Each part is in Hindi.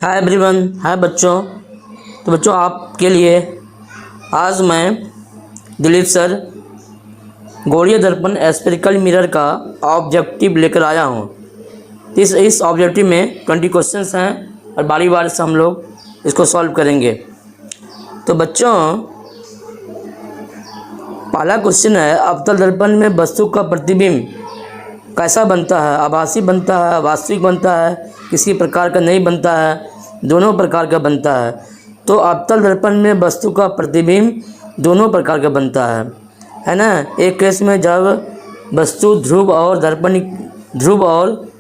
हाय एवरीवन, हाय बच्चों। तो बच्चों, आपके लिए आज मैं दिलीप सर गोलीय दर्पण एस्फेरिकल मिरर का ऑब्जेक्टिव लेकर आया हूँ। इस ऑब्जेक्टिव में 20 क्वेश्चंस हैं और बारी बारी से हम लोग इसको सॉल्व करेंगे। तो बच्चों, पहला क्वेश्चन है, अवतल दर्पण में वस्तु का प्रतिबिंब कैसा बनता है? आभासी बनता है, वास्तविक बनता है, किसी प्रकार का नहीं बनता है, दोनों प्रकार का बनता है। तो अवतल दर्पण में वस्तु का प्रतिबिंब दोनों प्रकार का बनता है ना। एक केस में जब वस्तु ध्रुव और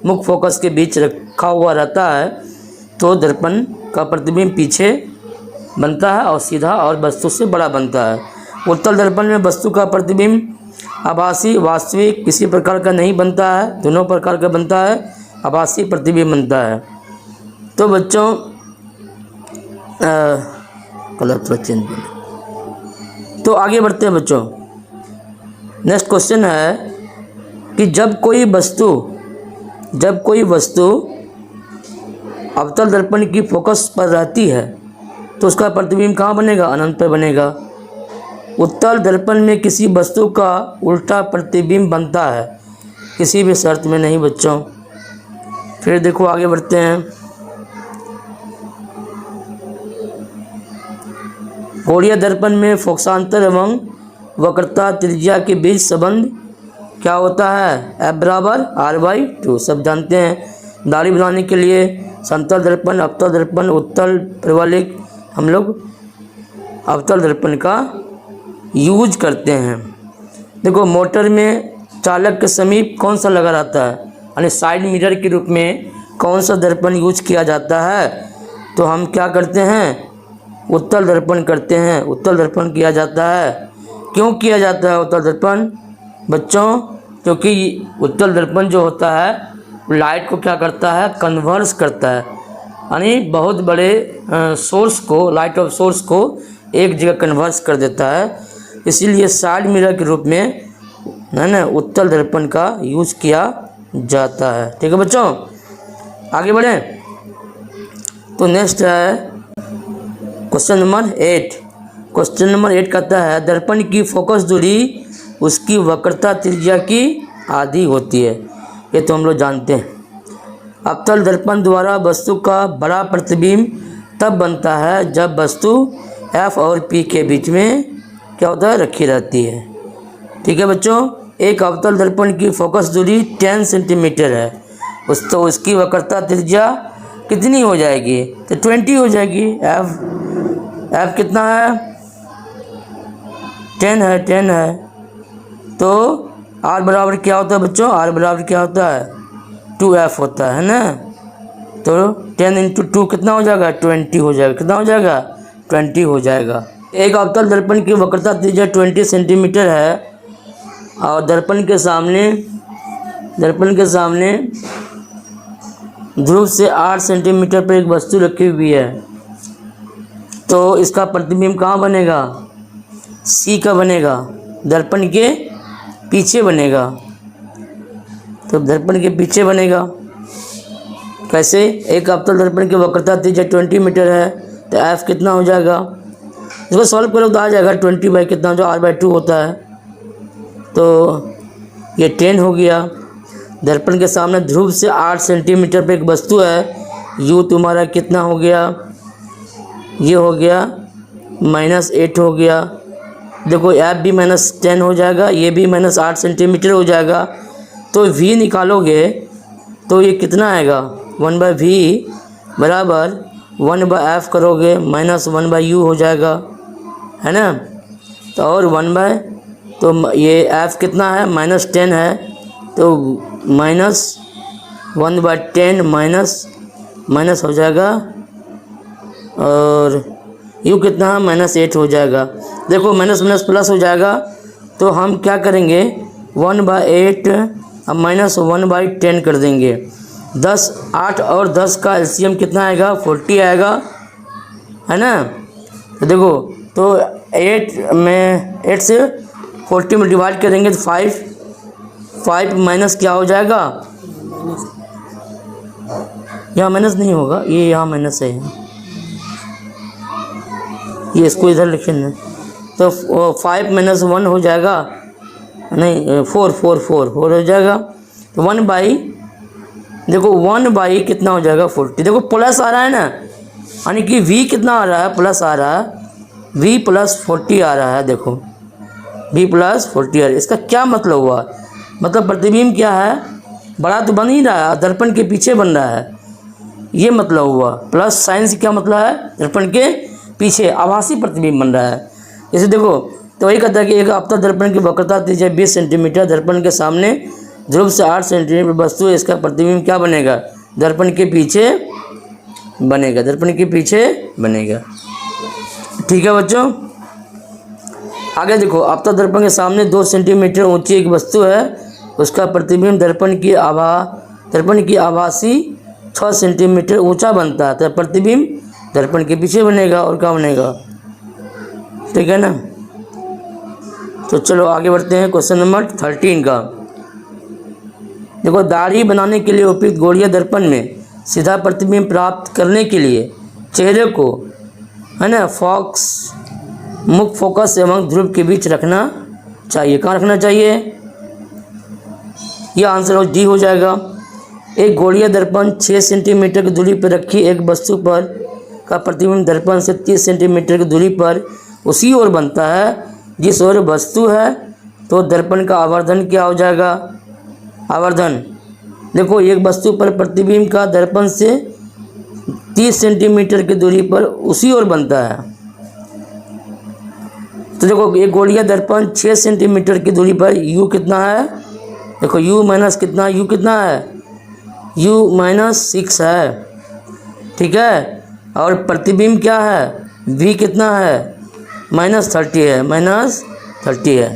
मुख्य फोकस के बीच रखा हुआ रहता है तो दर्पण का प्रतिबिंब पीछे बनता है और सीधा और वस्तु से बड़ा बनता है। उत्तल दर्पण में वस्तु का प्रतिबिंब आभासी, वास्तविक, किसी प्रकार का नहीं बनता है, दोनों प्रकार का बनता है, आभासी प्रतिबिंब बनता है। तो बच्चों, कलर थोड़ा चेंज कर। तो आगे बढ़ते हैं बच्चों। नेक्स्ट क्वेश्चन है कि जब कोई वस्तु अवतल दर्पण की फोकस पर रहती है तो उसका प्रतिबिंब कहाँ बनेगा? अनंत पर बनेगा। उत्तल दर्पण में किसी वस्तु का उल्टा प्रतिबिंब बनता है, किसी भी शर्त में नहीं बच्चों। फिर देखो आगे बढ़ते हैं। गोलीय दर्पण में फोकसांतर एवं वक्रता त्रिज्या के बीच संबंध क्या होता है? F बराबर R/2। सब जानते हैं। दाढ़ी बनाने के लिए समतल दर्पण, अवतल दर्पण, उत्तल, परिवलिक, हम लोग अवतल दर्पण का यूज करते हैं। देखो, मोटर में चालक के समीप कौन सा लगा रहता है, यानी साइड मिरर के रूप में कौन सा दर्पण यूज किया जाता है? तो हम क्या करते हैं? उत्तल दर्पण करते हैं। उत्तल दर्पण किया जाता है। क्यों किया जाता है उत्तल दर्पण बच्चों? क्योंकि उत्तल दर्पण जो होता है लाइट को क्या करता है? कन्वर्स करता है, यानी बहुत बड़े सोर्स को, लाइट ऑफ सोर्स को एक जगह कन्वर्स कर देता है। इसीलिए साइड मिरर के रूप में है ना उत्तल दर्पण का यूज किया जाता है। ठीक है बच्चों, आगे बढ़ें। तो नेक्स्ट है क्वेश्चन नंबर 8। क्वेश्चन नंबर 8 कहता है, दर्पण की फोकस दूरी उसकी वक्रता त्रिज्या की आधी होती है। ये तो हम लोग जानते हैं। अवतल दर्पण द्वारा वस्तु का बड़ा प्रतिबिंब तब बनता है जब वस्तु F और P के बीच में क्या होता है? रखी रहती है। ठीक है बच्चों, एक अवतल दर्पण की फोकस दूरी 10 सेंटीमीटर है, तो उसकी वक्रता त्रिज्या कितनी हो जाएगी? तो 20 हो जाएगी। F कितना है? 10 है। तो R बराबर क्या होता है बच्चों? R बराबर क्या होता है? 2F होता है ना। तो 10 × 2 कितना हो जाएगा? 20 हो जाएगा। कितना हो जाएगा? 20 हो जाएगा। एक अवतल दर्पण की वक्रता त्रिज्या 20 सेंटीमीटर है और दर्पण के सामने ध्रुव से 8 सेंटीमीटर पर एक वस्तु रखी हुई है। तो इसका प्रतिबिंब कहाँ बनेगा? C का बनेगा, दर्पण के पीछे बनेगा। तो दर्पण के पीछे बनेगा कैसे? एक अवतल दर्पण की वक्रता त्रिज्या 20 मीटर है, तो F कितना हो जाएगा? इसको सॉल्व करो तो आ जाएगा 20 बाई कितना, जो R/2 होता है। तो ये 10 हो गया। दर्पण के सामने ध्रुव से 8 सेंटीमीटर पे एक वस्तु है। U तुम्हारा कितना हो गया? ये हो गया -8 हो गया। देखो, F भी -10 हो जाएगा, ये भी -8 सेंटीमीटर हो जाएगा। तो V निकालोगे तो ये कितना आएगा? 1/V बराबर 1/F करोगे -1/U हो जाएगा, है ना। तो और तो ये F कितना है? -10 है, तो -1/10 माइनस हो जाएगा और U कितना है? -8 हो जाएगा। देखो, माइनस प्लस हो जाएगा। तो हम क्या करेंगे? 1/8 अब -1/10 कर देंगे। 8 और 10 का एलसीएम कितना आएगा? 40 आएगा, है ना। तो देखो, तो 8 से 40 में डिवाइड करेंगे तो 5 माइनस क्या हो जाएगा? यहाँ माइनस नहीं होगा, ये यहाँ माइनस है, ये इसको इधर लिख लेना। तो 5 - 1 हो जाएगा, नहीं 4 हो जाएगा। तो 1/, देखो 1/, कितना हो जाएगा 40। देखो प्लस आ रहा है ना, यानी कि v कितना आ रहा है, प्लस आ रहा है, v + 40 आ रहा है। देखो v + 40 आ रहा है। इसका क्या मतलब हुआ, मतलब प्रतिबिंब क्या है, बड़ा तो बन ही रहा है, दर्पण के पीछे बन रहा है, ये मतलब हुआ। प्लस साइन से क्या मतलब है, दर्पण के पीछे आभासी प्रतिबिंब बन रहा है। जैसे देखो, तो वही कहता है कि एक आपतन दर्पण की वक्रता त्रिज्या 20 सेंटीमीटर, दर्पण के सामने ध्रुव से 8 सेंटीमीटर वस्तु है, इसका प्रतिबिंब क्या बनेगा, दर्पण के पीछे बनेगा, दर्पण के पीछे बनेगा। ठीक है बच्चों, आगे देखो, आपतन दर्पण के सामने 2 सेंटीमीटर ऊंची एक वस्तु है, उसका प्रतिबिंब दर्पण की आभासी 6 सेंटीमीटर ऊंचा बनता है, तो प्रतिबिंब दर्पण के पीछे बनेगा और क्या बनेगा। ठीक है ना। तो चलो आगे बढ़ते हैं क्वेश्चन नंबर 13 का। देखो, दाढ़ी बनाने के लिए उपयुक्त गोलीय दर्पण में सीधा प्रतिबिंब प्राप्त करने के लिए चेहरे को, है ना, मुख्य फोकस एवं ध्रुव के बीच रखना चाहिए। कहाँ रखना चाहिए, यह आंसर डी हो जाएगा। एक गोलीय दर्पण 6 सेंटीमीटर की दूरी पर रखी एक वस्तु पर का प्रतिबिंब दर्पण से 30 सेंटीमीटर की दूरी पर उसी ओर बनता है जिस ओर वस्तु है, तो दर्पण का आवर्धन क्या हो जाएगा, आवर्धन। देखो, एक वस्तु पर प्रतिबिंब का दर्पण से 30 सेंटीमीटर की दूरी पर उसी ओर बनता है। तो देखो, एक गोलीय दर्पण 6 सेंटीमीटर की दूरी पर u कितना है, देखो u माइनस कितना, u कितना है, u - 6 है। ठीक है, और प्रतिबिंब क्या है, v कितना है, -30 है, -30 है।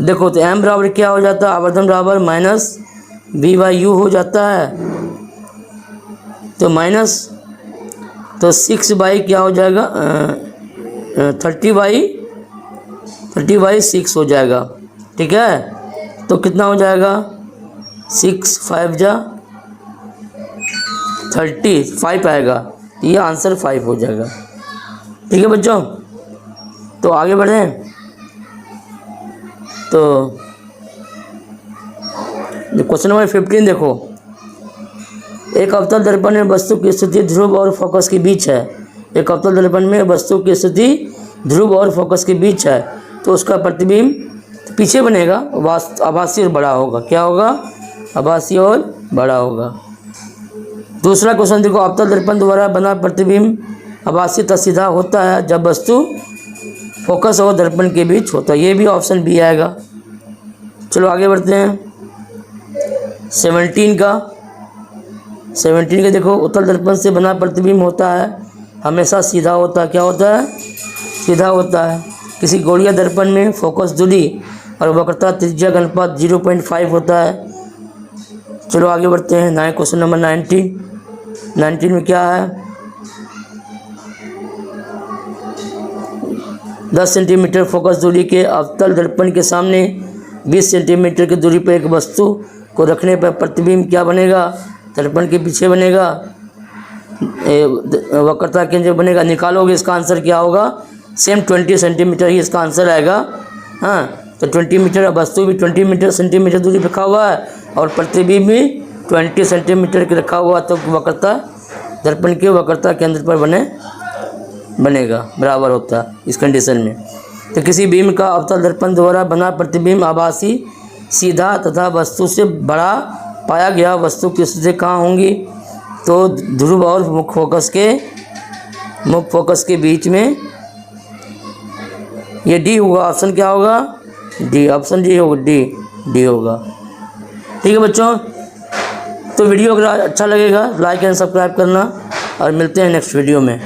देखो, तो m बराबर क्या हो जाता है, आवर्धन बराबर -v/u हो जाता है। तो तो 6 क्या हो जाएगा, 30/6 हो जाएगा। ठीक है, तो कितना हो जाएगा, 6 × 5 = 35 आएगा, ये आंसर 5 हो जाएगा। ठीक है बच्चों, तो आगे बढ़ें। तो क्वेश्चन नंबर 15 देखो, एक अवतल दर्पण में वस्तु की स्थिति ध्रुव और फोकस के बीच है। एक अवतल दर्पण में वस्तु की स्थिति ध्रुव और फोकस के बीच है, तो उसका प्रतिबिंब पीछे बनेगा, आभासी और बड़ा होगा। क्या होगा, आभासी और बड़ा होगा। दूसरा क्वेश्चन देखो, अवतल दर्पण द्वारा बना प्रतिबिंब आभासी तथा सीधा होता है जब वस्तु फोकस और दर्पण के बीच होता है, ये भी ऑप्शन बी आएगा। चलो आगे बढ़ते हैं 17 का। देखो, उत्तल दर्पण से बना प्रतिबिंब होता है हमेशा सीधा होता है। क्या होता है, सीधा होता है। किसी गोलीय दर्पण में फोकस दूरी और वक्रता त्रिज्या का अनुपात 0.5 होता है। चलो आगे बढ़ते हैं नए क्वेश्चन नंबर 19 में क्या है, 10 सेंटीमीटर फोकस दूरी के अवतल दर्पण के सामने 20 सेंटीमीटर की दूरी पर एक वस्तु को रखने पर प्रतिबिंब क्या बनेगा, दर्पण के पीछे बनेगा, वक्रता केंद्र बनेगा। निकालोगे, इसका आंसर क्या होगा, सेम 20 सेंटीमीटर ही इसका आंसर आएगा। हाँ, तो 20 मीटर, वस्तु भी 20 सेंटीमीटर दूरी पर रखा हुआ है और प्रतिबिंब भी 20 सेंटीमीटर के रखा हुआ, तो वक्रता दर्पण के वक्रता केंद्र पर बनेगा, बराबर होता है इस कंडीशन में। तो किसी बीम का अवतल दर्पण द्वारा बना प्रतिबिंब आभासी सीधा तथा वस्तु से बड़ा पाया गया वस्तु की स्थिति कहाँ होंगी, तो ध्रुव और मुख्य फोकस के बीच में। ये डी होगा, ऑप्शन क्या होगा, डी, ऑप्शन डी होगा, डी होगा। ठीक है बच्चों, तो वीडियो अगर अच्छा लगेगा लाइक एंड सब्सक्राइब करना और मिलते हैं नेक्स्ट वीडियो में।